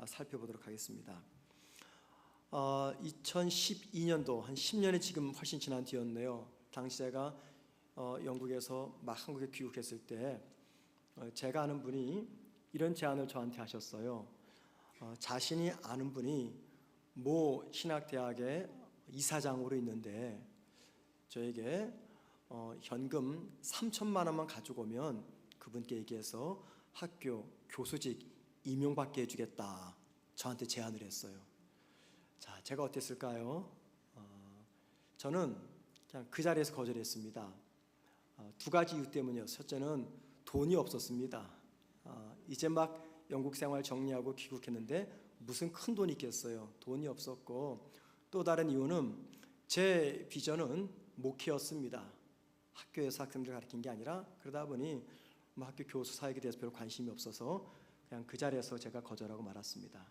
살펴보도록 하겠습니다. 2012년도 한 10년이 지금 훨씬 지난 뒤였네요. 당시 제가 영국에서 막 한국에 귀국했을 때 제가 아는 분이 이런 제안을 저한테 하셨어요. 자신이 아는 분이 모 신학대학의 이사장으로 있는데 저에게 현금 3천만 원만 가지고 오면 그분께 얘기해서 학교 교수직 임용받게 해주겠다, 저한테 제안을 했어요. 자, 제가 어땠을까요? 저는 그냥 그 자리에서 거절했습니다. 두 가지 이유 때문이요. 첫째는 돈이 없었습니다. 이제 막 영국 생활 정리하고 귀국했는데 무슨 큰 돈이 있겠어요. 돈이 없었고, 또 다른 이유는 제 비전은 목회였습니다. 학교에서 학생들 가르친 게 아니라, 그러다 보니 학교 교수 사역에 대해서 별로 관심이 없어서 그냥 그 자리에서 제가 거절하고 말았습니다.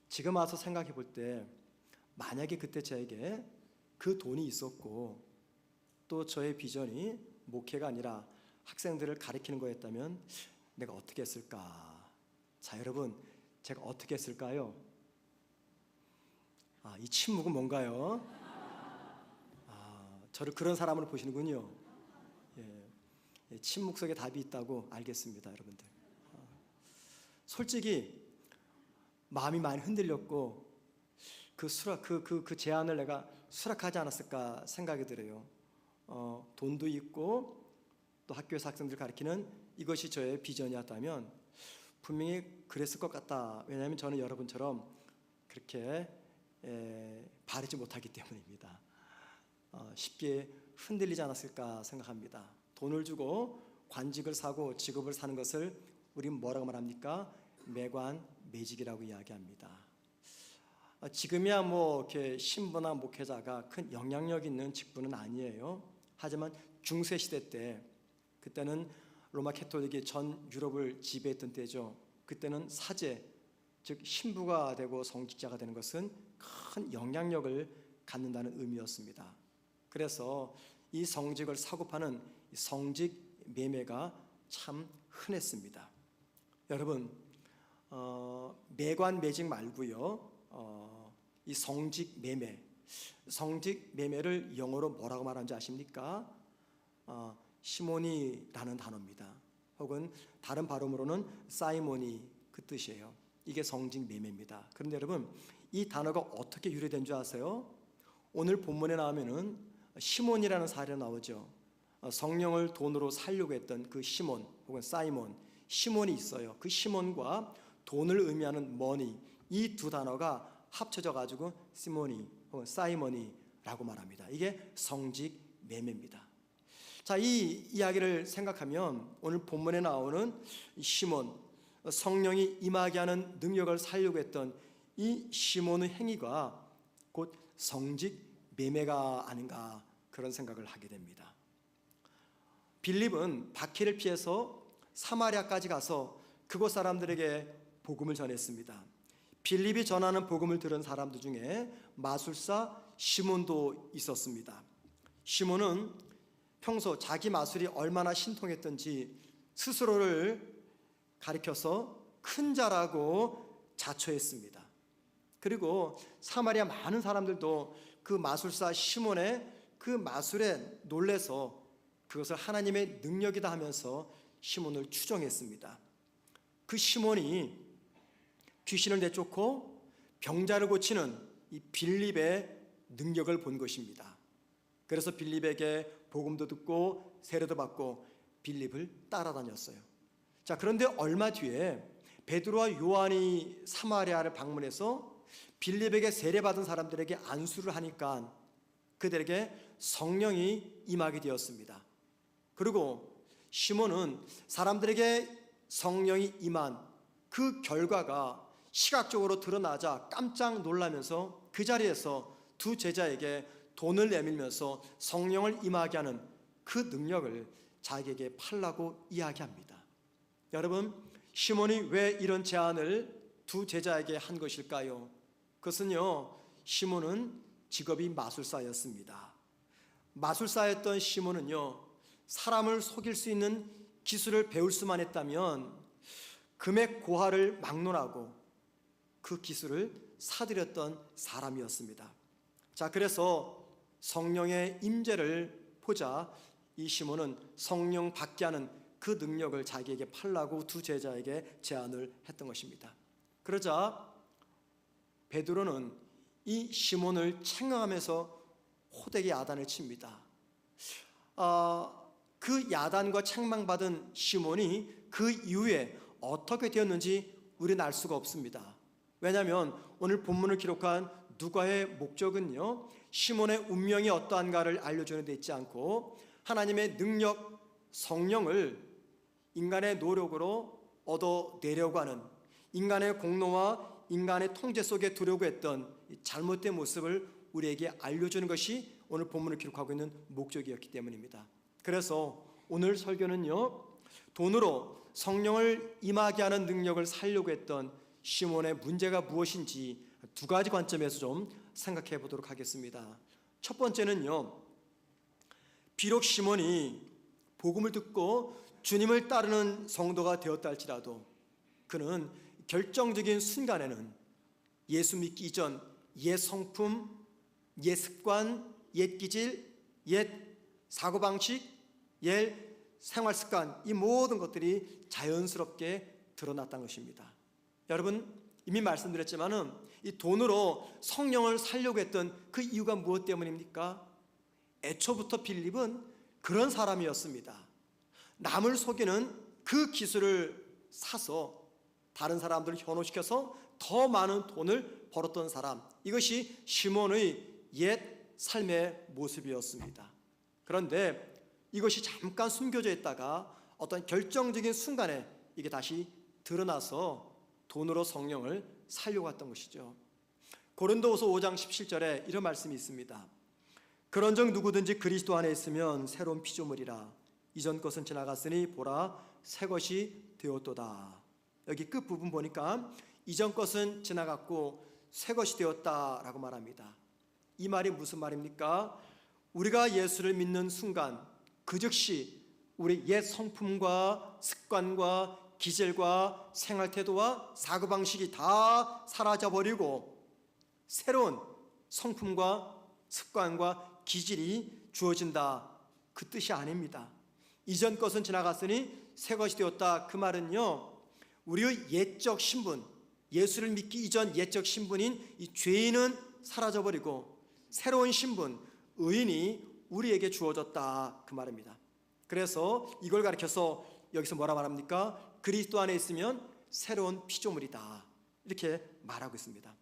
지금 와서 생각해 볼 때 만약에 그때 저에게 그 돈이 있었고 또 저의 비전이 목회가 아니라 학생들을 가르치는 거였다면 내가 어떻게 했을까? 자, 여러분, 제가 어떻게 했을까요? 이 침묵은 뭔가요? 저를 그런 사람으로 보시는군요. 침묵 속에 답이 있다고 알겠습니다, 여러분들. 솔직히 마음이 많이 흔들렸고 그 제안을 내가 수락하지 않았을까 생각이 들어요. 돈도 있고 또 학교에서 학생들 가르치는 이것이 저의 비전이었다면 분명히 그랬을 것 같다. 왜냐하면 저는 여러분처럼 그렇게 바르지 못하기 때문입니다. 쉽게 흔들리지 않았을까 생각합니다. 돈을 주고 관직을 사고 직업을 사는 것을 우린 뭐라고 말합니까? 매관, 매직이라고 이야기합니다. 지금이야 이렇게 신부나 목회자가 큰 영향력 있는 직분은 아니에요. 하지만 중세 시대 때, 그때는 로마 캐톨릭이 전 유럽을 지배했던 때죠. 그때는 사제, 즉 신부가 되고 성직자가 되는 것은 큰 영향력을 갖는다는 의미였습니다. 그래서 이 성직을 사고 파는 성직 매매가 참 흔했습니다. 여러분, 매관 매직 말고요, 이 성직 매매를 영어로 뭐라고 말하는지 아십니까? 시모니라는 단어입니다. 혹은 다른 발음으로는 사이모니, 그 뜻이에요. 이게 성직 매매입니다. 그런데 여러분, 이 단어가 어떻게 유래된 줄 아세요? 오늘 본문에 나오면은 시몬이라는 사례가 나오죠. 성령을 돈으로 살려고 했던 그 시몬 혹은 사이몬, 시몬이 있어요. 그 시몬과 돈을 의미하는 머니, 이 두 단어가 합쳐져 가지고 시모니 혹은 사이머니라고 말합니다. 이게 성직 매매입니다. 자, 이 이야기를 생각하면 오늘 본문에 나오는 시몬, 성령이 임하게 하는 능력을 살려고 했던 이 시몬의 행위가 곧 성직 매매가 아닌가, 그런 생각을 하게 됩니다. 빌립은 박해를 피해서 사마리아까지 가서 그곳 사람들에게 복음을 전했습니다. 빌립이 전하는 복음을 들은 사람들 중에 마술사 시몬도 있었습니다. 시몬은 평소 자기 마술이 얼마나 신통했던지 스스로를 가리켜서 큰 자라고 자처했습니다. 그리고 사마리아 많은 사람들도 그 마술사 시몬의 그 마술에 놀래서 그것을 하나님의 능력이다 하면서 시몬을 추종했습니다. 그 시몬이 귀신을 내쫓고 병자를 고치는 이 빌립의 능력을 본 것입니다. 그래서 빌립에게 복음도 듣고 세례도 받고 빌립을 따라다녔어요. 자, 그런데 얼마 뒤에 베드로와 요한이 사마리아를 방문해서 빌립에게 세례받은 사람들에게 안수를 하니까 그들에게 성령이 임하게 되었습니다. 그리고 시몬은 사람들에게 성령이 임한 그 결과가 시각적으로 드러나자 깜짝 놀라면서 그 자리에서 두 제자에게 돈을 내밀면서 성령을 임하게 하는 그 능력을 자기에게 팔라고 이야기합니다. 여러분, 시몬이 왜 이런 제안을 두 제자에게 한 것일까요? 그것은요, 시몬은 직업이 마술사였습니다. 마술사였던 시몬은요, 사람을 속일 수 있는 기술을 배울 수만 했다면 금액 고하를 막론하고 그 기술을 사들였던 사람이었습니다. 자, 그래서 성령의 임재를 보자 이 시몬은 성령 받게 하는 그 능력을 자기에게 팔라고 두 제자에게 제안을 했던 것입니다. 그러자 베드로는 이 시몬을 책망하면서 호되게 야단을 칩니다. 그 야단과 책망받은 시몬이 그 이후에 어떻게 되었는지 우리는 알 수가 없습니다. 왜냐하면 오늘 본문을 기록한 누가의 목적은요, 시몬의 운명이 어떠한가를 알려주는 데 있지 않고 하나님의 능력, 성령을 인간의 노력으로 얻어내려고 하는, 인간의 공로와 인간의 통제 속에 두려고 했던 잘못된 모습을 우리에게 알려주는 것이 오늘 본문을 기록하고 있는 목적이었기 때문입니다. 그래서 오늘 설교는요, 돈으로 성령을 임하게 하는 능력을 살려고 했던 시몬의 문제가 무엇인지 두 가지 관점에서 좀 생각해 보도록 하겠습니다. 첫 번째는요, 비록 시몬이 복음을 듣고 주님을 따르는 성도가 되었다 할지라도 그는 결정적인 순간에는 예수 믿기 이전 옛 성품, 옛 습관, 옛 기질, 옛 사고방식, 옛 생활습관, 이 모든 것들이 자연스럽게 드러났다는 것입니다. 여러분, 이미 말씀드렸지만은 이 돈으로 성령을 살려고 했던 그 이유가 무엇 때문입니까? 애초부터 빌립은 그런 사람이었습니다. 남을 속이는 그 기술을 사서 다른 사람들을 현혹시켜서 더 많은 돈을 벌었던 사람, 이것이 시몬의 옛 삶의 모습이었습니다. 그런데 이것이 잠깐 숨겨져 있다가 어떤 결정적인 순간에 이게 다시 드러나서 돈으로 성령을 살려고 했던 것이죠. 고린도후서 5장 17절에 이런 말씀이 있습니다. 그런즉 누구든지 그리스도 안에 있으면 새로운 피조물이라, 이전 것은 지나갔으니 보라 새 것이 되었도다. 여기 끝부분 보니까 이전 것은 지나갔고 새 것이 되었다라고 말합니다. 이 말이 무슨 말입니까? 우리가 예수를 믿는 순간 그 즉시 우리 옛 성품과 습관과 기질과 생활태도와 사고방식이 다 사라져버리고 새로운 성품과 습관과 기질이 주어진다, 그 뜻이 아닙니다. 이전 것은 지나갔으니 새 것이 되었다, 그 말은요, 우리의 옛적 신분, 예수를 믿기 이전 옛적 신분인 이 죄인은 사라져버리고 새로운 신분, 의인이 우리에게 주어졌다, 그 말입니다. 그래서 이걸 가리켜서 여기서 뭐라 말합니까? 그리스도 안에 있으면 새로운 피조물이다, 이렇게 말하고 있습니다.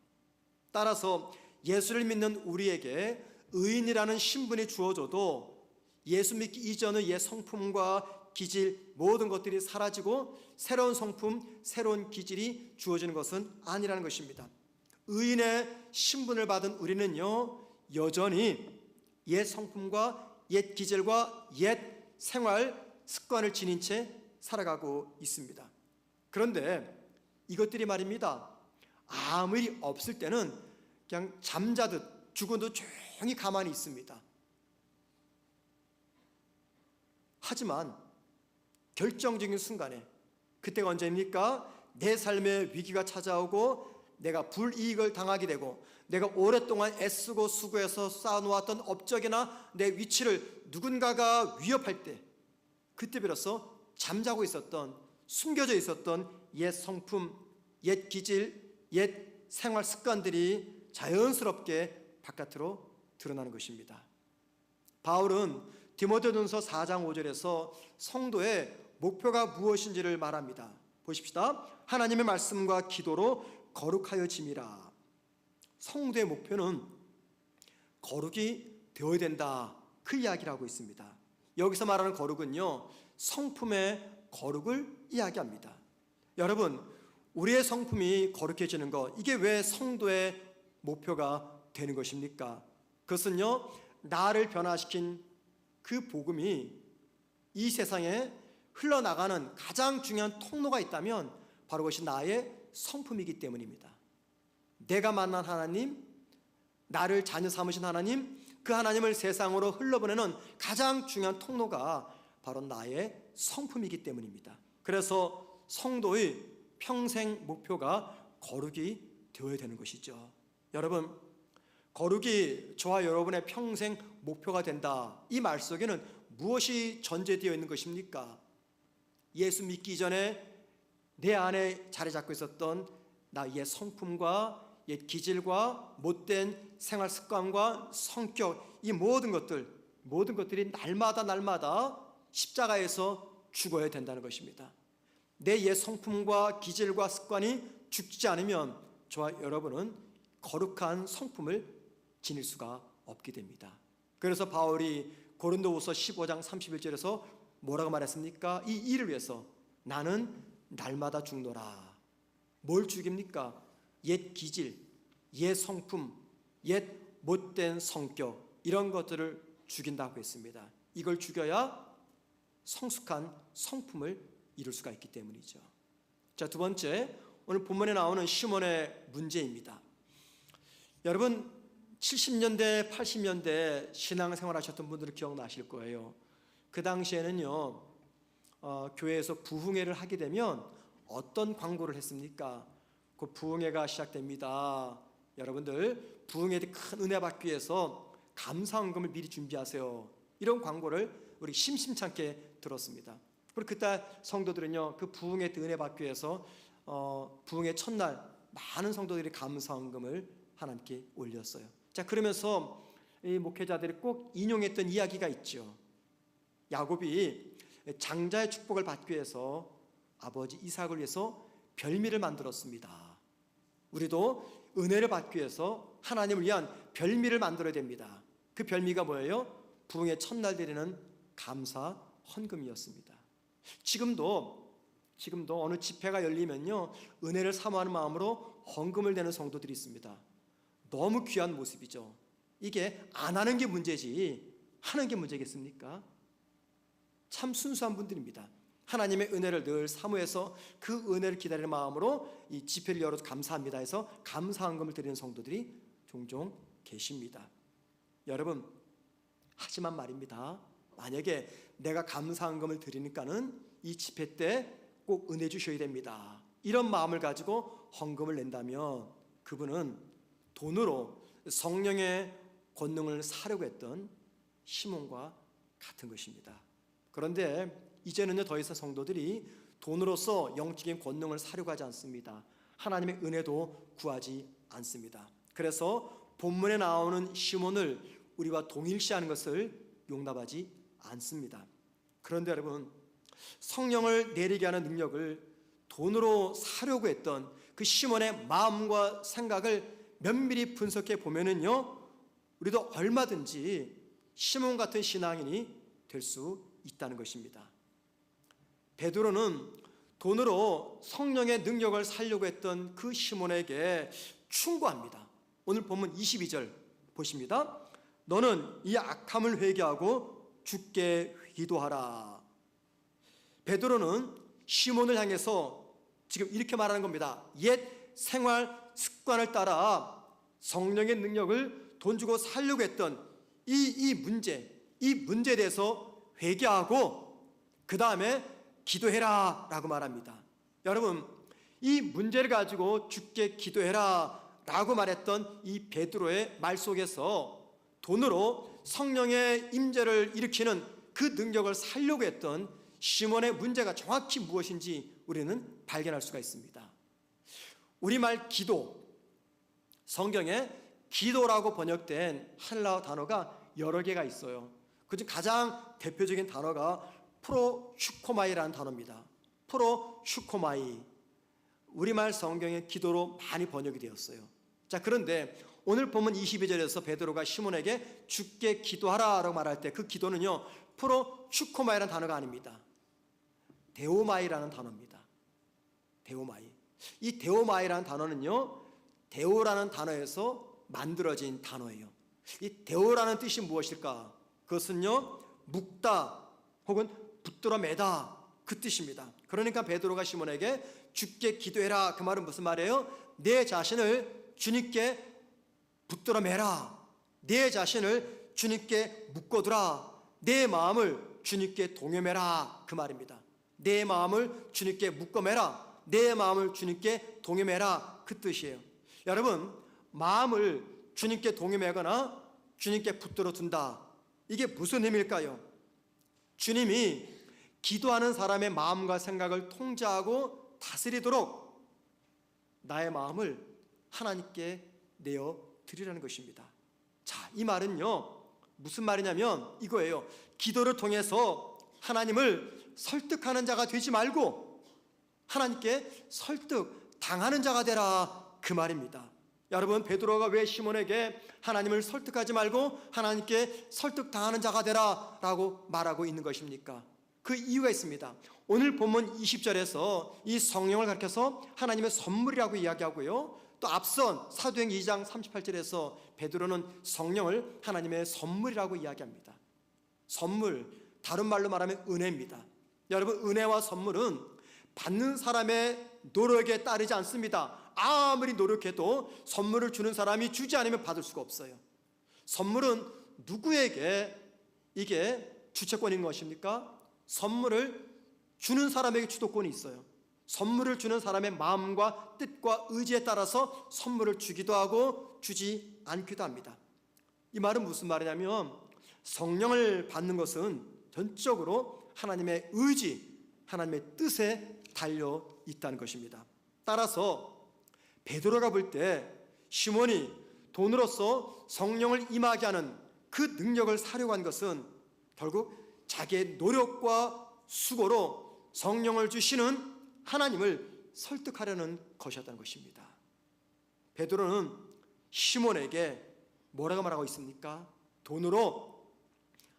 따라서 예수를 믿는 우리에게 의인이라는 신분이 주어져도 예수 믿기 이전의 옛 성품과 기질, 모든 것들이 사라지고 새로운 성품, 새로운 기질이 주어지는 것은 아니라는 것입니다. 의인의 신분을 받은 우리는요, 여전히 옛 성품과 옛 기질과 옛 생활 습관을 지닌 채 살아가고 있습니다. 그런데 이것들이 말입니다, 아무 일이 없을 때는 그냥 잠자듯 죽은 듯 조용히 가만히 있습니다. 하지만 결정적인 순간에, 그때가 언제입니까? 내 삶에 위기가 찾아오고 내가 불이익을 당하게 되고 내가 오랫동안 애쓰고 수고해서 쌓아놓았던 업적이나 내 위치를 누군가가 위협할 때, 그때 비로소 잠자고 있었던, 숨겨져 있었던 옛 성품, 옛 기질, 옛 생활 습관들이 자연스럽게 바깥으로 드러나는 것입니다. 바울은 디모데전서 4장 5절에서 성도의 목표가 무엇인지를 말합니다. 보십시다. 하나님의 말씀과 기도로 거룩하여짐이라. 성도의 목표는 거룩이 되어야 된다, 그 이야기를 하고 있습니다. 여기서 말하는 거룩은요, 성품의 거룩을 이야기합니다. 여러분, 우리의 성품이 거룩해지는 것, 이게 왜 성도의 목표가 되는 것입니까? 그것은요, 나를 변화시킨 그 복음이 이 세상에 흘러나가는 가장 중요한 통로가 있다면 바로 그것이 나의 성품이기 때문입니다. 내가 만난 하나님, 나를 자녀 삼으신 하나님, 그 하나님을 세상으로 흘러보내는 가장 중요한 통로가 바로 나의 성품이기 때문입니다. 그래서 성도의 평생 목표가 거룩이 되어야 되는 것이죠. 여러분, 거룩이 저와 여러분의 평생 목표가 된다. 이 말 속에는 무엇이 전제되어 있는 것입니까? 예수 믿기 전에 내 안에 자리 잡고 있었던 나의 성품과 옛 기질과 못된 생활 습관과 성격, 이 모든 것들이 날마다 십자가에서 죽어야 된다는 것입니다. 내 옛 성품과 기질과 습관이 죽지 않으면 저와 여러분은 거룩한 성품을 지닐 수가 없게 됩니다. 그래서 바울이 고린도후서 15장 31절에서 뭐라고 말했습니까? 이 일을 위해서 나는 날마다 죽노라. 뭘 죽입니까? 옛 기질, 옛 성품, 옛 못된 성격, 이런 것들을 죽인다고 했습니다. 이걸 죽여야 성숙한 성품을 이룰 수가 있기 때문이죠. 자, 두 번째, 오늘 본문에 나오는 시몬의 문제입니다. 여러분, 70년대, 80년대 신앙생활 하셨던 분들은 기억나실 거예요. 그 당시에는요, 교회에서 부흥회를 하게 되면 어떤 광고를 했습니까? 그 부흥회가 시작됩니다. 여러분들, 부흥회 때 큰 은혜 받기 위해서 감사헌금을 미리 준비하세요. 이런 광고를 우리 심심찮게 들었습니다. 그리고 그때 성도들은요, 그 부흥회 때 은혜 받기 위해서 부흥회 첫날 많은 성도들이 감사헌금을 하나님께 올렸어요. 자, 그러면서 이 목회자들이 꼭 인용했던 이야기가 있죠. 야곱이 장자의 축복을 받기 위해서 아버지 이삭을 위해서 별미를 만들었습니다. 우리도 은혜를 받기 위해서 하나님을 위한 별미를 만들어야 됩니다. 그 별미가 뭐예요? 부흥의 첫날 드리는 감사 헌금이었습니다. 지금도 어느 집회가 열리면요, 은혜를 사모하는 마음으로 헌금을 내는 성도들이 있습니다. 너무 귀한 모습이죠. 이게 안 하는 게 문제지 하는 게 문제겠습니까? 참 순수한 분들입니다. 하나님의 은혜를 늘 사모해서 그 은혜를 기다리는 마음으로 이 집회를 열어서 감사합니다 해서 감사헌금을 드리는 성도들이 종종 계십니다. 여러분, 하지만 말입니다, 만약에 내가 감사헌금을 드리니까는 이 집회 때 꼭 은혜 주셔야 됩니다, 이런 마음을 가지고 헌금을 낸다면 그분은 돈으로 성령의 권능을 사려고 했던 시몬과 같은 것입니다. 그런데 이제는요, 더 이상 성도들이 돈으로서 영적인 권능을 사려고 하지 않습니다. 하나님의 은혜도 구하지 않습니다. 그래서 본문에 나오는 시몬을 우리와 동일시하는 것을 용납하지 않습니다. 그런데 여러분, 성령을 내리게 하는 능력을 돈으로 사려고 했던 그 시몬의 마음과 생각을 면밀히 분석해 보면은요, 우리도 얼마든지 시몬 같은 신앙인이 될 수 있다는 것입니다. 베드로는 돈으로 성령의 능력을 살려고 했던 그 시몬에게 충고합니다. 오늘 본문 22절 보십니다. 너는 이 악함을 회개하고 주께 기도하라. 베드로는 시몬을 향해서 지금 이렇게 말하는 겁니다. 옛 생활 습관을 따라 성령의 능력을 돈 주고 살려고 했던 이 문제에 대해서 회개하고 그 다음에 기도해라 라고 말합니다. 여러분, 이 문제를 가지고 주께 기도해라 라고 말했던 이 베드로의 말 속에서 돈으로 성령의 임재를 일으키는 그 능력을 살려고 했던 시몬의 문제가 정확히 무엇인지 우리는 발견할 수가 있습니다. 우리말 기도, 성경에 기도라고 번역된 헬라어 단어가 여러 개가 있어요. 그중 가장 대표적인 단어가 프로슈코마이라는 단어입니다. 프로슈코마이, 우리말 성경의 기도로 많이 번역이 되었어요. 자, 그런데 오늘 본문 22절에서 베드로가 시몬에게 주께 기도하라라고 말할 때 그 기도는요, 프로슈코마이라는 단어가 아닙니다. 데오마이라는 단어입니다. 데오마이. 이 데오마이라는 단어는요, 데오라는 단어에서 만들어진 단어예요. 이 데오라는 뜻이 무엇일까? 그것은요, 묶다 혹은 붙들어 매다, 그 뜻입니다. 그러니까 베드로가 시몬에게 주께 기도해라, 그 말은 무슨 말이에요? 내 자신을 주님께 붙들어 매라, 내 자신을 주님께 묶어두라, 내 마음을 주님께 동여매라, 그 말입니다. 내 마음을 주님께 묶어매라, 내 마음을 주님께 동여매라, 그 뜻이에요. 여러분, 마음을 주님께 동임하거나 주님께 붙들어 둔다, 이게 무슨 의미일까요? 주님이 기도하는 사람의 마음과 생각을 통제하고 다스리도록 나의 마음을 하나님께 내어 드리라는 것입니다. 자, 이 말은요, 무슨 말이냐면 이거예요. 기도를 통해서 하나님을 설득하는 자가 되지 말고 하나님께 설득당하는 자가 되라, 그 말입니다. 여러분, 베드로가 왜 시몬에게 하나님을 설득하지 말고 하나님께 설득당하는 자가 되라 라고 말하고 있는 것입니까? 그 이유가 있습니다. 오늘 본문 20절에서 이 성령을 가리켜서 하나님의 선물이라고 이야기하고요, 또 앞선 사도행 2장 38절에서 베드로는 성령을 하나님의 선물이라고 이야기합니다. 선물, 다른 말로 말하면 은혜입니다. 여러분, 은혜와 선물은 받는 사람의 노력에 따르지 않습니다. 아무리 노력해도 선물을 주는 사람이 주지 않으면 받을 수가 없어요. 선물은 누구에게 이게 주체권인 것입니까? 선물을 주는 사람에게 주도권이 있어요. 선물을 주는 사람의 마음과 뜻과 의지에 따라서 선물을 주기도 하고 주지 않기도 합니다. 이 말은 무슨 말이냐면 성령을 받는 것은 전적으로 하나님의 의지, 하나님의 뜻에 달려 있다는 것입니다. 따라서 베드로가 볼 때 시몬이 돈으로서 성령을 임하게 하는 그 능력을 사려고 한 것은 결국 자기의 노력과 수고로 성령을 주시는 하나님을 설득하려는 것이었다는 것입니다. 베드로는 시몬에게 뭐라고 말하고 있습니까? 돈으로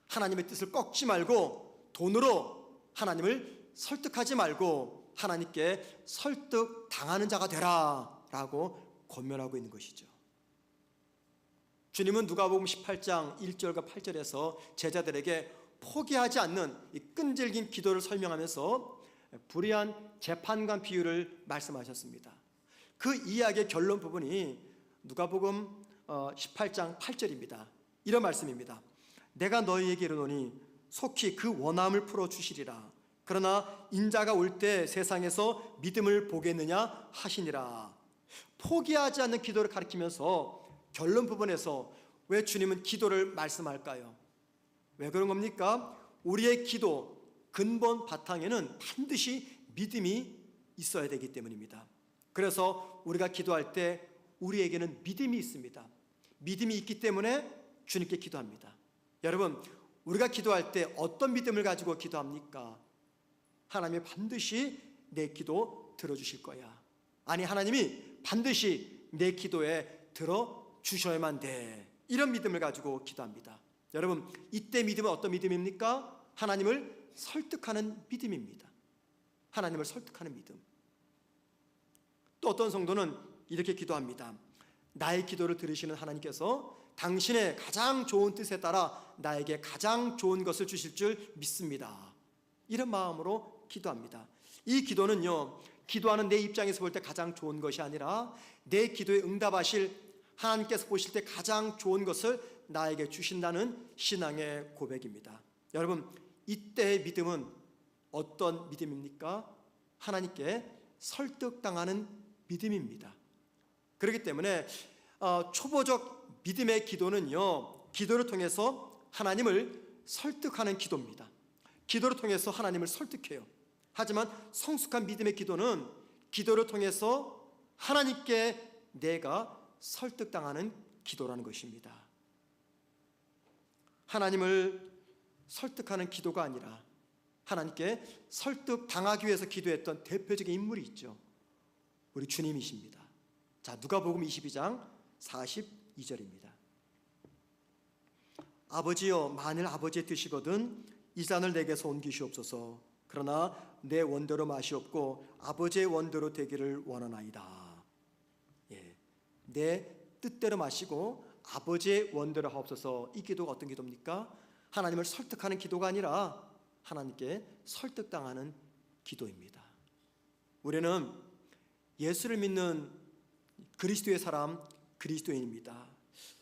하나님의 뜻을 꺾지 말고, 돈으로 하나님을 설득하지 말고 하나님께 설득당하는 자가 되라 라고 권면하고 있는 것이죠. 주님은 누가복음 18장 1절과 8절에서 제자들에게 포기하지 않는 이 끈질긴 기도를 설명하면서 불의한 재판관 비유를 말씀하셨습니다. 그 이야기의 결론 부분이 누가복음 18장 8절입니다. 이런 말씀입니다. 내가 너희에게 이르노니 속히 그 원함을 풀어주시리라. 그러나 인자가 올 때 세상에서 믿음을 보겠느냐 하시니라. 포기하지 않는 기도를 가리키면서 결론 부분에서 왜 주님은 기도를 말씀할까요? 왜 그런 겁니까? 우리의 기도 근본 바탕에는 반드시 믿음이 있어야 되기 때문입니다. 그래서 우리가 기도할 때 우리에게는 믿음이 있습니다. 믿음이 있기 때문에 주님께 기도합니다. 여러분, 우리가 기도할 때 어떤 믿음을 가지고 기도합니까? 하나님이 반드시 내 기도 들어주실 거야. 아니, 하나님이 반드시 내 기도에 들어주셔야만 돼. 이런 믿음을 가지고 기도합니다. 여러분, 이때 믿음은 어떤 믿음입니까? 하나님을 설득하는 믿음입니다. 하나님을 설득하는 믿음. 또 어떤 성도는 이렇게 기도합니다. 나의 기도를 들으시는 하나님께서 당신의 가장 좋은 뜻에 따라 나에게 가장 좋은 것을 주실 줄 믿습니다. 이런 마음으로 기도합니다. 이 기도는요, 기도하는 내 입장에서 볼 때 가장 좋은 것이 아니라 내 기도에 응답하실 하나님께서 보실 때 가장 좋은 것을 나에게 주신다는 신앙의 고백입니다. 여러분, 이때의 믿음은 어떤 믿음입니까? 하나님께 설득당하는 믿음입니다. 그렇기 때문에 초보적 믿음의 기도는요, 기도를 통해서 하나님을 설득하는 기도입니다. 기도를 통해서 하나님을 설득해요. 하지만 성숙한 믿음의 기도는 기도를 통해서 하나님께 내가 설득당하는 기도라는 것입니다. 하나님을 설득하는 기도가 아니라 하나님께 설득당하기 위해서 기도했던 대표적인 인물이 있죠. 우리 주님이십니다. 자, 누가복음 22장 42절입니다. 아버지여, 만일 아버지의 뜻이거든 이 잔을 내게서 옮기시옵소서. 그러나 내 원대로 마시옵고 아버지의 원대로 되기를 원하나이다. 내 뜻대로 마시고 아버지의 원대로 하옵소서. 이 기도가 어떤 기도입니까? 하나님을 설득하는 기도가 아니라 하나님께 설득당하는 기도입니다. 우리는 예수를 믿는 그리스도의 사람, 그리스도인입니다.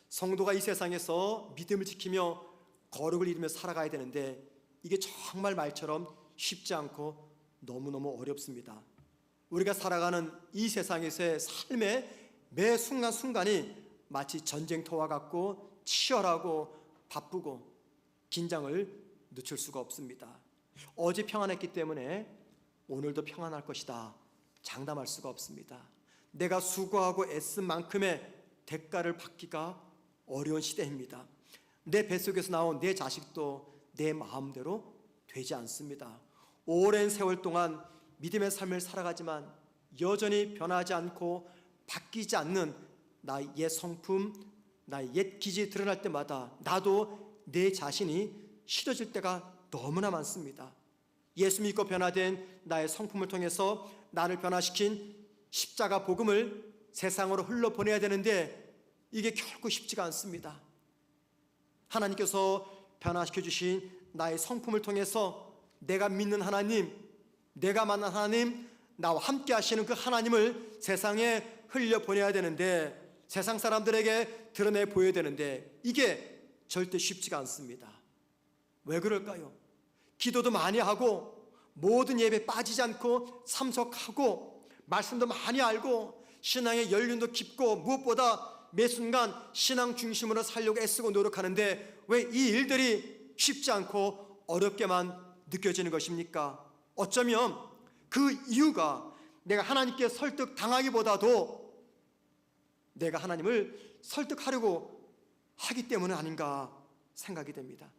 성도가 이 세상에서 믿음을 지키며 거룩을 이루며 살아가야 되는데 이게 정말 말처럼 쉽지 않고 너무너무 어렵습니다. 우리가 살아가는 이 세상에서의 삶의 매 순간순간이 마치 전쟁터와 같고 치열하고 바쁘고 긴장을 늦출 수가 없습니다. 어제 평안했기 때문에 오늘도 평안할 것이다 장담할 수가 없습니다. 내가 수고하고 애쓴 만큼의 대가를 받기가 어려운 시대입니다. 내 뱃속에서 나온 내 자식도 내 마음대로 되지 않습니다. 오랜 세월 동안 믿음의 삶을 살아가지만 여전히 변하지 않고 바뀌지 않는 나의 옛 성품, 나의 옛 기질이 드러날 때마다 나도 내 자신이 싫어질 때가 너무나 많습니다. 예수 믿고 변화된 나의 성품을 통해서 나를 변화시킨 십자가 복음을 세상으로 흘러보내야 되는데 이게 결코 쉽지가 않습니다. 하나님께서 변화시켜 주신 나의 성품을 통해서 내가 믿는 하나님, 내가 만난 하나님, 나와 함께 하시는 그 하나님을 세상에 흘려보내야 되는데, 세상 사람들에게 드러내 보여야 되는데 이게 절대 쉽지가 않습니다. 왜 그럴까요? 기도도 많이 하고 모든 예배에 빠지지 않고 참석하고 말씀도 많이 알고 신앙의 연륜도 깊고 무엇보다 매 순간 신앙 중심으로 살려고 애쓰고 노력하는데 왜 이 일들이 쉽지 않고 어렵게만 느껴지는 것입니까? 어쩌면 그 이유가 내가 하나님께 설득당하기보다도 내가 하나님을 설득하려고 하기 때문은 아닌가 생각이 됩니다.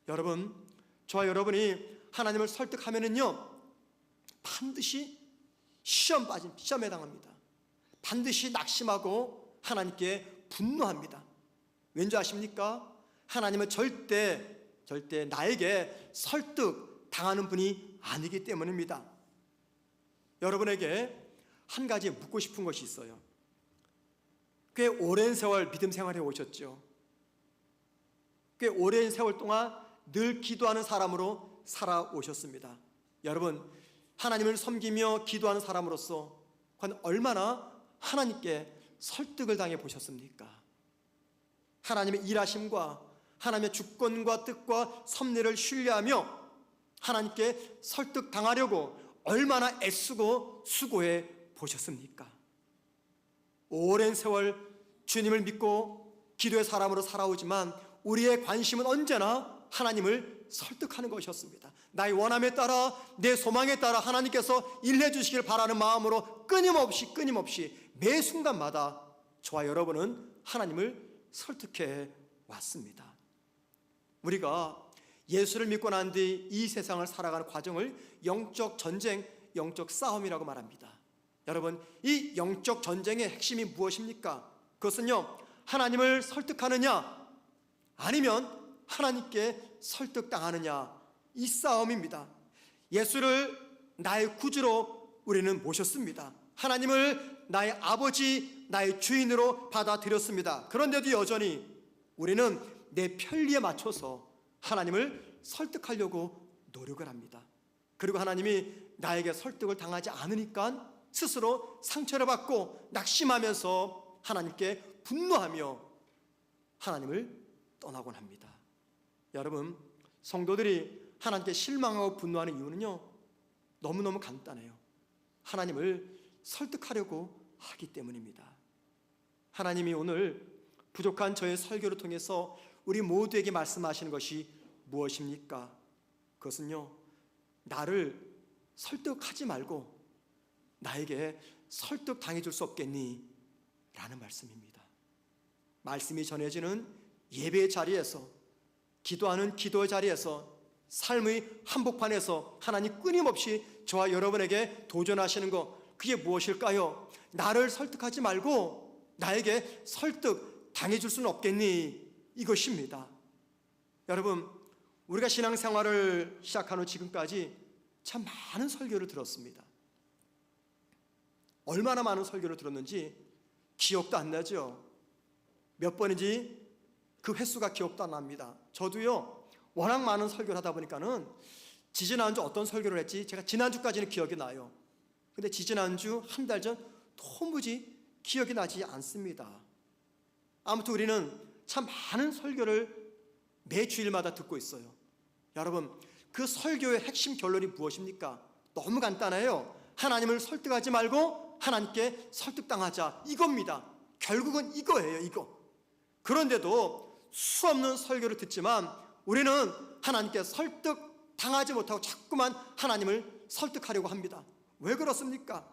여러분, 저와 여러분이 하나님을 설득하면은요 반드시 시험에 당합니다. 반드시 낙심하고 하나님께 분노합니다. 왠지 아십니까? 하나님은 절대 나에게 설득당하는 분이 아니기 때문입니다. 여러분에게 한 가지 묻고 싶은 것이 있어요. 꽤 오랜 세월 믿음 생활해 오셨죠. 꽤 오랜 세월 동안 늘 기도하는 사람으로 살아오셨습니다. 여러분, 하나님을 섬기며 기도하는 사람으로서 얼마나 하나님께 설득을 당해 보셨습니까? 하나님의 일하심과 하나님의 주권과 뜻과 섭리를 신뢰하며 하나님께 설득당하려고 얼마나 애쓰고 수고해 보셨습니까? 오랜 세월 주님을 믿고 기도의 사람으로 살아오지만 우리의 관심은 언제나 하나님을 설득하는 것이었습니다. 나의 원함에 따라 내 소망에 따라 하나님께서 일해 주시길 바라는 마음으로 끊임없이 매 순간마다 저와 여러분은 하나님을 설득해 왔습니다. 우리가 예수를 믿고 난 뒤 이 세상을 살아가는 과정을 영적 전쟁, 영적 싸움이라고 말합니다. 여러분, 이 영적 전쟁의 핵심이 무엇입니까? 그것은요, 하나님을 설득하느냐 아니면 하나님께 설득당하느냐, 이 싸움입니다. 예수를 나의 구주로 우리는 모셨습니다. 하나님을 나의 아버지, 나의 주인으로 받아들였습니다. 그런데도 여전히 우리는 내 편리에 맞춰서 하나님을 설득하려고 노력을 합니다. 그리고 하나님이 나에게 설득을 당하지 않으니까 스스로 상처를 받고 낙심하면서 하나님께 분노하며 하나님을 떠나곤 합니다. 여러분, 성도들이 하나님께 실망하고 분노하는 이유는요 너무너무 간단해요. 하나님을 설득하려고 하기 때문입니다. 하나님이 오늘 부족한 저의 설교를 통해서 우리 모두에게 말씀하시는 것이 무엇입니까? 그것은요, 나를 설득하지 말고 나에게 설득당해 줄 수 없겠니? 라는 말씀입니다. 말씀이 전해지는 예배의 자리에서, 기도하는 기도의 자리에서, 삶의 한복판에서 하나님 끊임없이 저와 여러분에게 도전하시는 것, 그게 무엇일까요? 나를 설득하지 말고 나에게 설득 당해줄 수는 없겠니? 이것입니다. 여러분, 우리가 신앙생활을 시작한 후 지금까지 참 많은 설교를 들었습니다. 얼마나 많은 설교를 들었는지 기억도 안 나죠. 몇 번인지 그 횟수가 기억도 안 납니다. 저도요, 워낙 많은 설교를 하다 보니까는 지지난주 어떤 설교를 했지 제가 지난주까지는 기억이 나요. 근데 지지난주 한 달 전 도무지 기억이 나지 않습니다. 아무튼 우리는 참 많은 설교를 매 주일마다 듣고 있어요. 여러분, 그 설교의 핵심 결론이 무엇입니까? 너무 간단해요. 하나님을 설득하지 말고 하나님께 설득당하자, 이겁니다. 결국은 이거예요, 이거. 그런데도 수없는 설교를 듣지만 우리는 하나님께 설득당하지 못하고 자꾸만 하나님을 설득하려고 합니다. 왜 그렇습니까?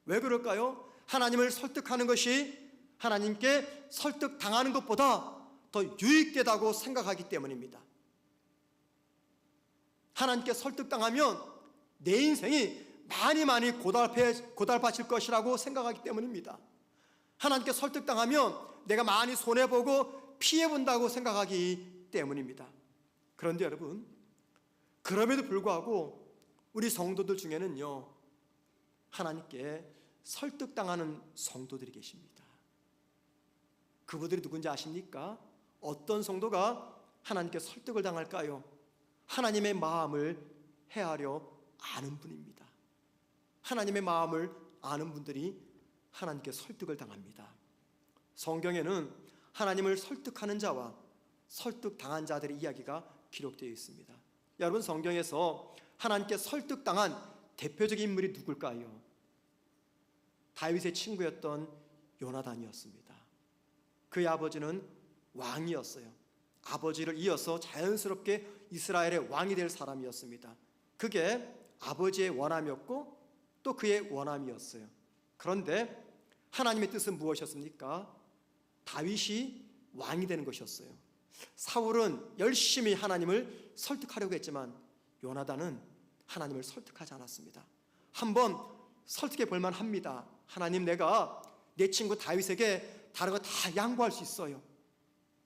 왜 그럴까요? 하나님을 설득하는 것이 하나님께 설득당하는 것보다 더 유익되다고 생각하기 때문입니다. 하나님께 설득당하면 내 인생이 많이 고달파질 것이라고 생각하기 때문입니다. 하나님께 설득당하면 내가 많이 손해보고 피해본다고 생각하기 때문입니다. 그런데 여러분, 그럼에도 불구하고 우리 성도들 중에는요, 하나님께 설득당하는 성도들이 계십니다. 그분들이 누군지 아십니까? 어떤 성도가 하나님께 설득을 당할까요? 하나님의 마음을 헤아려 아는 분입니다. 하나님의 마음을 아는 분들이 하나님께 설득을 당합니다. 성경에는 하나님을 설득하는 자와 설득당한 자들의 이야기가 기록되어 있습니다. 여러분, 성경에서 하나님께 설득당한 대표적인 인물이 누굴까요? 다윗의 친구였던 요나단이었습니다. 그의 아버지는 왕이었어요. 아버지를 이어서 자연스럽게 이스라엘의 왕이 될 사람이었습니다. 그게 아버지의 원함이었고 또 그의 원함이었어요. 그런데 하나님의 뜻은 무엇이었습니까? 다윗이 왕이 되는 것이었어요. 사울은 열심히 하나님을 설득하려고 했지만 요나단은 하나님을 설득하지 않았습니다. 한번 설득해 볼만 합니다. 하나님, 내가 내 친구 다윗에게 다른 거 다 양보할 수 있어요.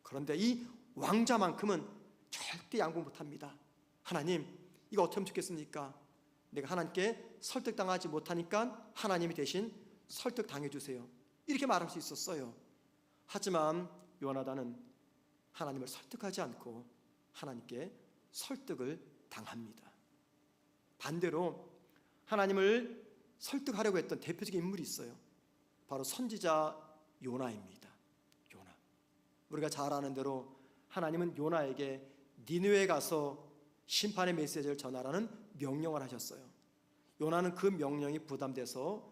그런데 이 왕자만큼은 절대 양보 못합니다. 하나님, 이거 어떻게 하면 좋겠습니까? 내가 하나님께 설득당하지 못하니까 하나님이 대신 설득당해 주세요. 이렇게 말할 수 있었어요. 하지만 요나단은 하나님을 설득하지 않고 하나님께 설득을 당합니다. 반대로 하나님을 설득하려고 했던 대표적인 인물이 있어요. 바로 선지자 요나입니다. 요나. 우리가 잘 아는 대로 하나님은 요나에게 니느웨에 가서 심판의 메시지를 전하라는 명령을 하셨어요. 요나는 그 명령이 부담돼서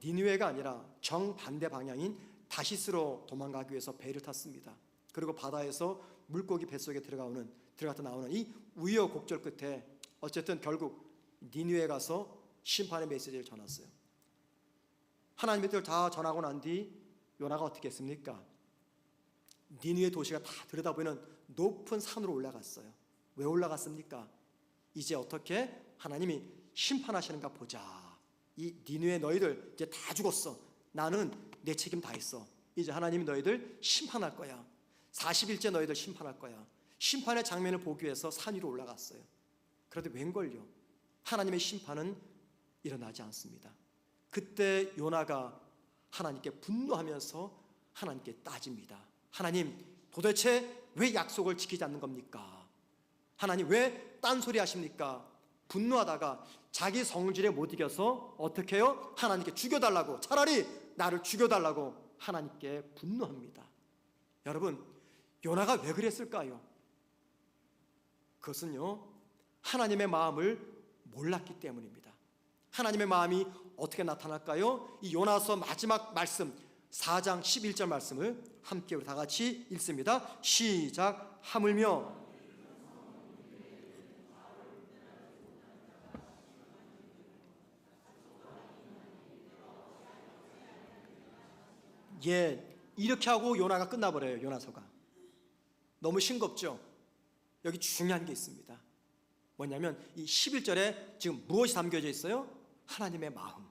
니느웨가 아니라 정반대 방향인 다시스로 도망가기 위해서 배를 탔습니다. 그리고 바다에서 물고기 뱃속에 들어갔다 나오는 이 우여곡절 끝에 어쨌든 결국 니느웨에 가서 심판의 메시지를 전했어요. 하나님의 뜻을 다 전하고 난 뒤 요나가 어떻게 했습니까? 니느웨 도시가 다 들여다보이는 높은 산으로 올라갔어요. 왜 올라갔습니까? 이제 어떻게 하나님이 심판하시는가 보자. 이 니느웨 너희들 이제 다 죽었어. 나는 내 책임 다 했어. 이제 하나님이 너희들 심판할 거야. 40일째 너희들 심판할 거야. 심판의 장면을 보기 위해서 산 위로 올라갔어요. 그런데 웬걸요? 하나님의 심판은 일어나지 않습니다. 그때 요나가 하나님께 분노하면서 하나님께 따집니다. 하나님, 도대체 왜 약속을 지키지 않는 겁니까? 하나님, 왜 딴소리 하십니까? 분노하다가 자기 성질에 못 이겨서 어떻게 해요? 하나님께 죽여달라고, 차라리 나를 죽여달라고 하나님께 분노합니다. 여러분, 요나가 왜 그랬을까요? 그것은요, 하나님의 마음을 몰랐기 때문입니다. 하나님의 마음이 어떻게 나타날까요? 이 요나서 마지막 말씀 4장 11절 말씀을 함께 우리 다 같이 읽습니다. 시작. 하물며 이렇게 하고 요나가 끝나버려요. 요나서가 너무 싱겁죠? 여기 중요한 게 있습니다. 뭐냐면 이 11절에 지금 무엇이 담겨져 있어요? 하나님의 마음.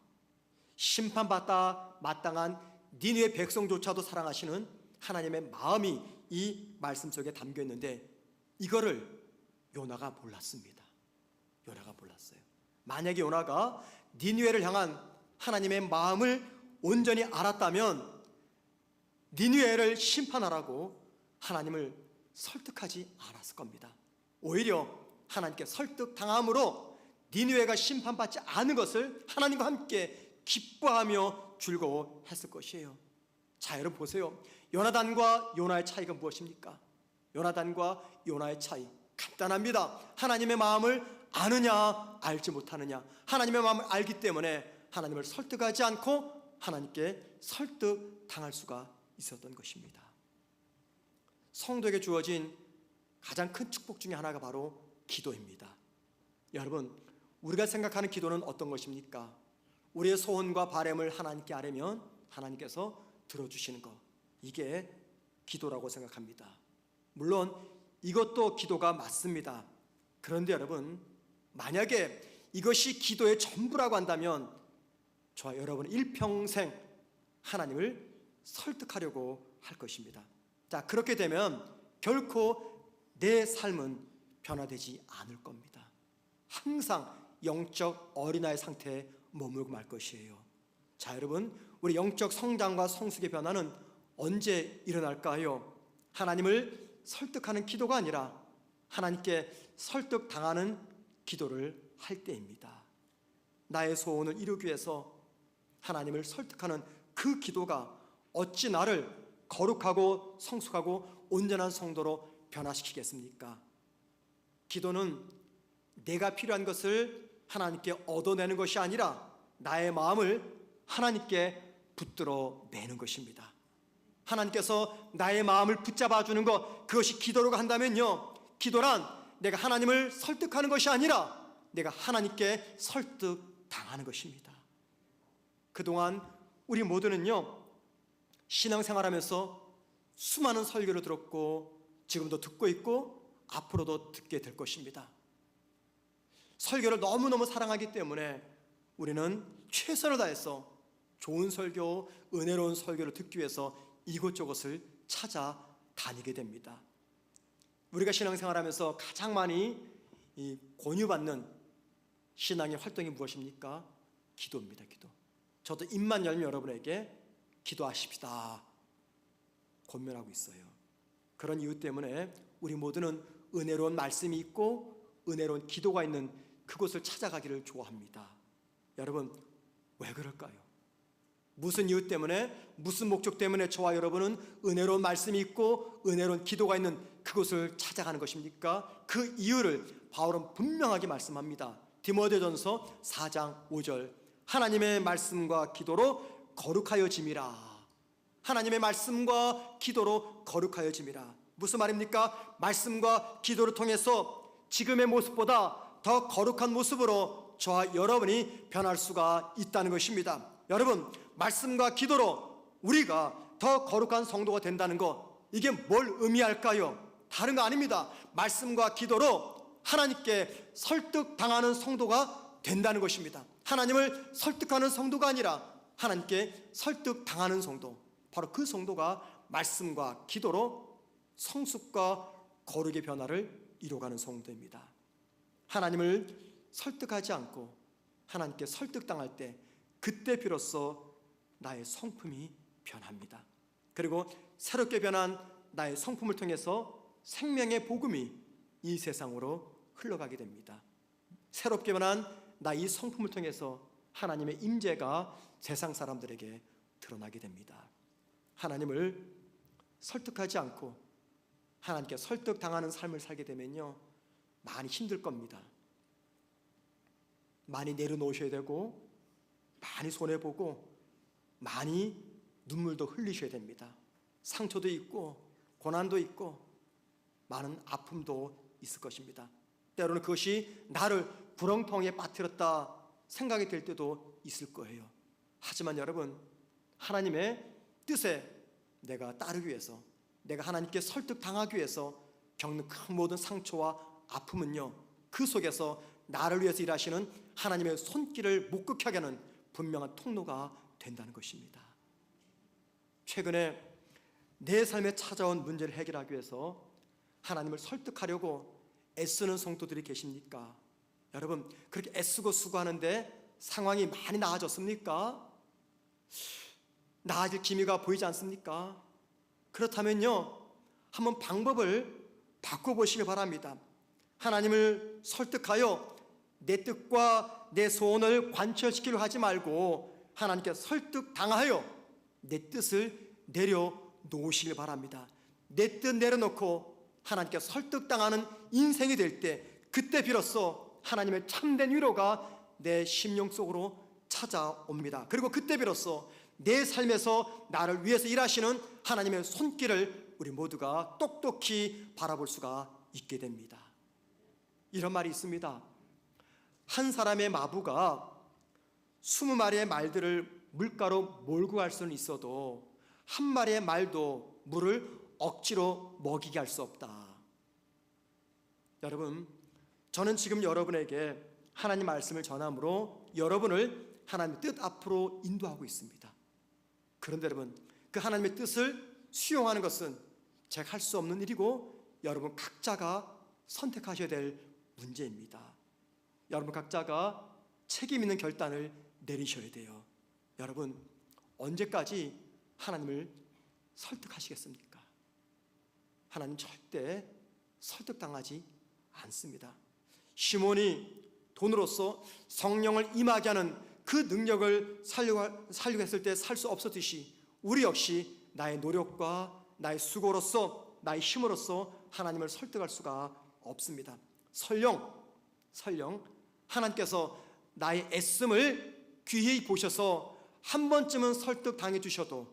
심판받다 마땅한 니느웨 백성조차도 사랑하시는 하나님의 마음이 이 말씀 속에 담겨 있는데 이거를 요나가 몰랐습니다. 요나가 몰랐어요. 만약에 요나가 니느웨를 향한 하나님의 마음을 온전히 알았다면 니느웨를 심판하라고 하나님을 설득하지 않았을 겁니다. 오히려 하나님께 설득당함으로 니느웨가 심판받지 않은 것을 하나님과 함께 기뻐하며 즐거워했을 것이에요. 자, 여러분 보세요. 요나단과 요나의 차이가 무엇입니까? 요나단과 요나의 차이 간단합니다. 하나님의 마음을 아느냐 알지 못하느냐. 하나님의 마음을 알기 때문에 하나님을 설득하지 않고 하나님께 설득당할 수가 있었던 것입니다. 성도에게 주어진 가장 큰 축복 중에 하나가 바로 기도입니다. 여러분, 우리가 생각하는 기도는 어떤 것입니까? 우리의 소원과 바람을 하나님께 아뢰면 하나님께서 들어주시는 것, 이게 기도라고 생각합니다. 물론 이것도 기도가 맞습니다. 그런데 여러분, 만약에 이것이 기도의 전부라고 한다면 저와 여러분은 일평생 하나님을 설득하려고 할 것입니다. 자, 그렇게 되면 결코 내 삶은 변화되지 않을 겁니다. 항상 영적 어린아이 상태에 머물고 말 것이에요. 자, 여러분, 우리 영적 성장과 성숙의 변화는 언제 일어날까요? 하나님을 설득하는 기도가 아니라 하나님께 설득당하는 기도를 할 때입니다. 나의 소원을 이루기 위해서 하나님을 설득하는 그 기도가 어찌 나를 거룩하고 성숙하고 온전한 성도로 변화시키겠습니까? 기도는 내가 필요한 것을 하나님께 얻어내는 것이 아니라 나의 마음을 하나님께 붙들어 내는 것입니다. 하나님께서 나의 마음을 붙잡아 주는 것, 그것이 기도라고 한다면요, 기도란 내가 하나님을 설득하는 것이 아니라 내가 하나님께 설득당하는 것입니다. 그동안 우리 모두는요, 신앙생활하면서 수많은 설교를 들었고 지금도 듣고 있고 앞으로도 듣게 될 것입니다. 설교를 너무너무 사랑하기 때문에 우리는 최선을 다해서 좋은 설교, 은혜로운 설교를 듣기 위해서 이곳저곳을 찾아다니게 됩니다. 우리가 신앙생활하면서 가장 많이 권유받는 신앙의 활동이 무엇입니까? 기도입니다. 기도. 저도 입만 열면 여러분에게 기도하십시다 권면하고 있어요. 그런 이유 때문에 우리 모두는 은혜로운 말씀이 있고 은혜로운 기도가 있는 그곳을 찾아가기를 좋아합니다. 여러분, 왜 그럴까요? 무슨 이유 때문에, 무슨 목적 때문에 저와 여러분은 은혜로운 말씀이 있고 은혜로운 기도가 있는 그곳을 찾아가는 것입니까? 그 이유를 바울은 분명하게 말씀합니다. 디모데전서 4장 5절, 하나님의 말씀과 기도로 거룩하여짐이라. 하나님의 말씀과 기도로 거룩하여짐이라. 무슨 말입니까? 말씀과 기도를 통해서 지금의 모습보다 더 거룩한 모습으로 저와 여러분이 변할 수가 있다는 것입니다. 여러분, 말씀과 기도로 우리가 더 거룩한 성도가 된다는 것, 이게 뭘 의미할까요? 다른 거 아닙니다. 말씀과 기도로 하나님께 설득당하는 성도가 된다는 것입니다. 하나님을 설득하는 성도가 아니라 하나님께 설득당하는 성도, 바로 그 성도가 말씀과 기도로 성숙과 거룩의 변화를 이루어가는 성도입니다. 하나님을 설득하지 않고 하나님께 설득당할 때, 그때 비로소 나의 성품이 변합니다. 그리고 새롭게 변한 나의 성품을 통해서 생명의 복음이 이 세상으로 흘러가게 됩니다. 새롭게 변한 나의 성품을 통해서 하나님의 임재가 세상 사람들에게 드러나게 됩니다. 하나님을 설득하지 않고 하나님께 설득당하는 삶을 살게 되면요, 많이 힘들 겁니다. 많이 내려놓으셔야 되고 많이 손해보고 많이 눈물도 흘리셔야 됩니다. 상처도 있고 고난도 있고 많은 아픔도 있을 것입니다. 때로는 그것이 나를 구렁텅이에 빠뜨렸다 생각이 될 때도 있을 거예요. 하지만 여러분, 하나님의 뜻에 내가 따르기 위해서, 내가 하나님께 설득당하기 위해서 겪는 그 모든 상처와 아픔은요, 그 속에서 나를 위해서 일하시는 하나님의 손길을 목격하게 하는 분명한 통로가 된다는 것입니다. 최근에 내 삶에 찾아온 문제를 해결하기 위해서 하나님을 설득하려고 애쓰는 성도들이 계십니까? 여러분, 그렇게 애쓰고 수고하는데 상황이 많이 나아졌습니까? 나아질 기미가 보이지 않습니까? 그렇다면요, 한번 방법을 바꿔보시기 바랍니다. 하나님을 설득하여 내 뜻과 내 소원을 관철시키려 하지 말고 하나님께 설득당하여 내 뜻을 내려놓으시길 바랍니다. 내 뜻 내려놓고 하나님께 설득당하는 인생이 될 때, 그때 비로소 하나님의 참된 위로가 내 심령 속으로 찾아옵니다. 그리고 그때 비로소 내 삶에서 나를 위해서 일하시는 하나님의 손길을 우리 모두가 똑똑히 바라볼 수가 있게 됩니다. 이런 말이 있습니다. 한 사람의 마부가 20마리의 말들을 물가로 몰고 갈 수는 있어도 한 마리의 말도 물을 억지로 먹이게 할 수 없다. 여러분, 저는 지금 여러분에게 하나님 말씀을 전함으로 여러분을 하나님의 뜻 앞으로 인도하고 있습니다. 그런데 여러분, 그 하나님의 뜻을 수용하는 것은 제가 할 수 없는 일이고 여러분 각자가 선택하셔야 될 문제입니다. 여러분 각자가 책임 있는 결단을 내리셔야 돼요. 여러분, 언제까지 하나님을 설득하시겠습니까? 하나님 절대 설득당하지 않습니다. 시몬이 돈으로서 성령을 임하게 하는 그 능력을 살려고 했을 때 살 수 없었듯이 우리 역시 나의 노력과 나의 수고로서 나의 힘으로써 하나님을 설득할 수가 없습니다. 설령 하나님께서 나의 애씀을 귀히 보셔서 한 번쯤은 설득당해 주셔도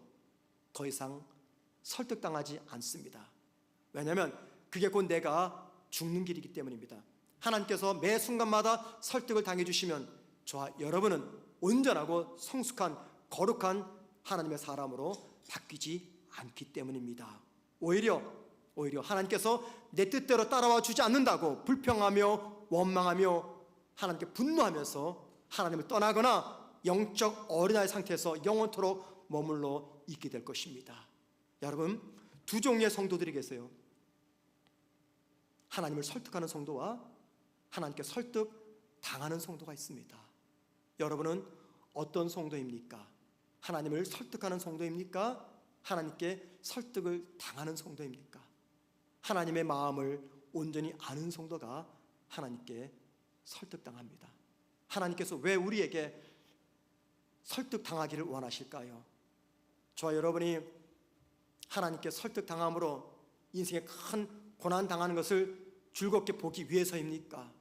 더 이상 설득당하지 않습니다. 왜냐하면 그게 곧 내가 죽는 길이기 때문입니다. 하나님께서 매 순간마다 설득을 당해 주시면 저와 여러분은 온전하고 성숙한 거룩한 하나님의 사람으로 바뀌지 않기 때문입니다. 오히려 하나님께서 내 뜻대로 따라와 주지 않는다고 불평하며 원망하며 하나님께 분노하면서 하나님을 떠나거나 영적 어린아이 상태에서 영원토록 머물러 있게 될 것입니다. 여러분, 두 종류의 성도들이 계세요. 하나님을 설득하는 성도와 하나님께 설득당하는 성도가 있습니다. 여러분은 어떤 성도입니까? 하나님을 설득하는 성도입니까? 하나님께 설득을 당하는 성도입니까? 하나님의 마음을 온전히 아는 성도가 하나님께 설득당합니다. 하나님께서 왜 우리에게 설득당하기를 원하실까요? 저와 여러분이 하나님께 설득당함으로 인생에 큰 고난당하는 것을 즐겁게 보기 위해서입니까?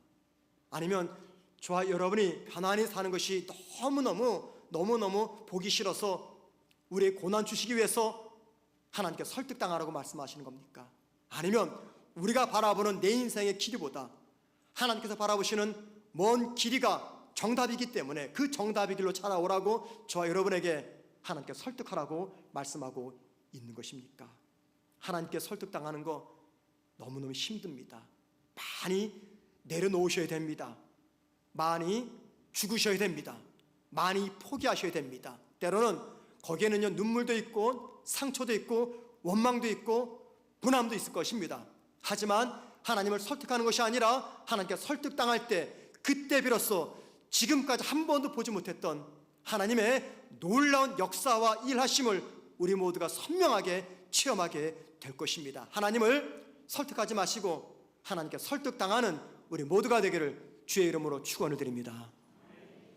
아니면 저와 여러분이 가난히 사는 것이 너무너무 보기 싫어서 우리의 고난 주시기 위해서 하나님께 설득당하라고 말씀하시는 겁니까? 아니면 우리가 바라보는 내 인생의 길이보다 하나님께서 바라보시는 먼 길이가 정답이기 때문에 그 정답의 길로 찾아오라고 저와 여러분에게 하나님께 설득하라고 말씀하고 있는 것입니까? 하나님께 설득당하는 거 너무너무 힘듭니다. 많이 내려놓으셔야 됩니다. 많이 죽으셔야 됩니다. 많이 포기하셔야 됩니다. 때로는 거기에는요, 눈물도 있고 상처도 있고 원망도 있고 분함도 있을 것입니다. 하지만 하나님을 설득하는 것이 아니라 하나님께 설득당할 때 그때 비로소 지금까지 한 번도 보지 못했던 하나님의 놀라운 역사와 일하심을 우리 모두가 선명하게 체험하게 될 것입니다. 하나님을 설득하지 마시고 하나님께 설득당하는 우리 모두가 되기를 주의 이름으로 축원을 드립니다.